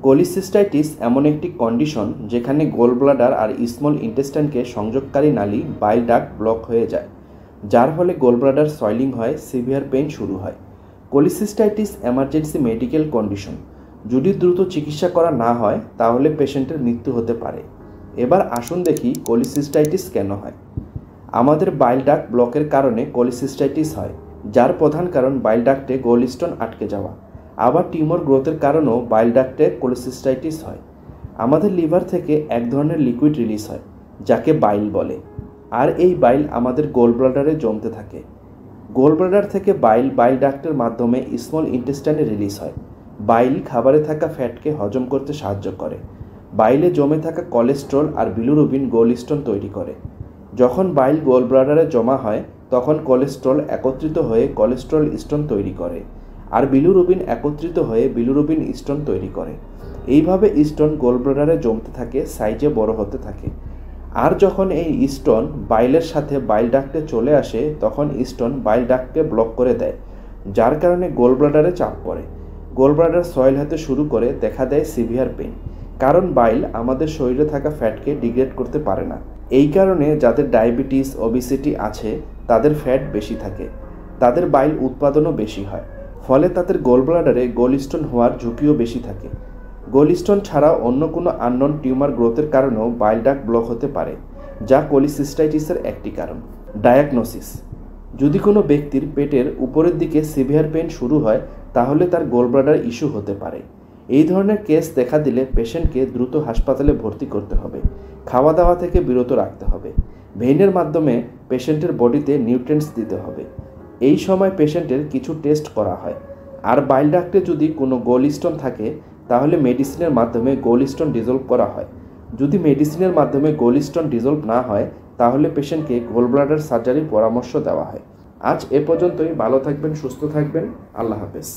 Cholecystitis এমন একটি condition যেখানে গোল ব্লাডার আর স্মল ইন্টেস্টাইনকে সংযোগকারী নালী বাইল ডাক্ট ব্লক হয়ে যায়, যার ফলে গোল ব্লাডার সয়েলিং হয়, সিভিয়ার পেইন শুরু হয়। Cholecystitis emergency medical condition. যদি দ্রুত চিকিৎসা করা না হয় তাহলে পেশেন্টের মৃত্যু হতে পারে। এবার আসুন দেখি কোলিসিস্টাইটিস কেন হয়। আমাদের বাইল ডাক্ট ব্লকের কারণে কোলিসিস্টাইটিস হয়, যার প্রধান কারণ বাইল ডাক্টে গোল স্টোন আটকে যাওয়া। আবার টিউমার গ্রোথের কারণেও বাইল ডাক্টে কোলিসিস্টাইটিস হয়। আমাদের লিভার থেকে এক ধরনের লিকুইড রিলিজ হয় যাকে বাইল বলে, আর এই বাইল আমাদের গোল ব্লাডারে জমতে থাকে। গোল ব্লাডার থেকে বাইল ডাক্টের মাধ্যমে স্মল ইন্টেস্টাইনে রিলিজ হয়। বাইল খাবারে থাকা ফ্যাটকে হজম করতে সাহায্য করে। বাইলে জমে থাকা কোলেস্টেরল আর বিলিরুবিন গোল স্টোন তৈরি করে। যখন বাইল গোল ব্লাডারে জমা হয় তখন কোলেস্টেরল একত্রিত হয়ে কোলেস্টেরল স্টোন তৈরি করে, আর বিলিরুবিন একত্রিত হয়ে বিলিরুবিন স্টোন তৈরি করে। এইভাবে স্টোন গোল ব্লাডারে জমতে থাকে, সাইজে বড় হতে থাকে। আর যখন এই স্টোন বাইলের সাথে বাইল ডাক্টে চলে আসে তখন স্টোন বাইল ডাক্টকে ব্লক করে দেয়, যার কারণে গোল ব্লাডারে চাপ পড়ে। গোল ব্লাডার সয়েল হতে শুরু করে, দেখা দেয় সিভিয়ার পেইন, কারণ বাইল আমাদের শরীরে থাকা ফ্যাটকে ডিগ্রেড করতে পারে না। এই কারণে যাদের ডায়াবেটিস, ওবেসিটি আছে তাদের ফ্যাট বেশি থাকে, তাদের বাইল উৎপাদনও বেশি হয়, ফলে তাদের গোল ব্লাডারে গোল স্টোন হওয়ার ঝুঁকিও বেশি থাকে। গোল স্টোন ছাড়াও অন্য কোনো আননোন টিউমার গ্রোথের কারণেও বাইল ডাক্ট ব্লক হতে পারে, যা কোলিসিস্টাইটিসের একটি কারণ। ডায়াগনোসিস: যদি কোনো ব্যক্তির পেটের উপরের দিকে সিভিয়ার পেইন শুরু হয় তাহলে তার গোল ব্লাডার ইস্যু হতে পারে। এই ধরনের কেস দেখা দিলে পেশেন্টকে দ্রুত হাসপাতালে ভর্তি করতে হবে, খাওয়া দাওয়া থেকে বিরত রাখতে হবে, ভেইনের মাধ্যমে পেশেন্টের বডিতে নিউট্রিয়েন্টস দিতে হবে। এই সময় পেশেন্টের কিছু টেস্ট করা হয়। আর বাইল ডাক্টে যদি কোনো গোল স্টোন থাকে তাহলে মেডিসিনের মাধ্যমে গোল স্টোন ডিজলভ করা হয়। যদি মেডিসিনের মাধ্যমে গোল স্টোন ডিজলভ না হয় তাহলে পেশেন্টকে গোল ব্লাডার সার্জারির পরামর্শ দেওয়া হয়। আজ এ পর্যন্তই। ভালো থাকবেন, সুস্থ থাকবেন। আল্লাহ হাফেজ।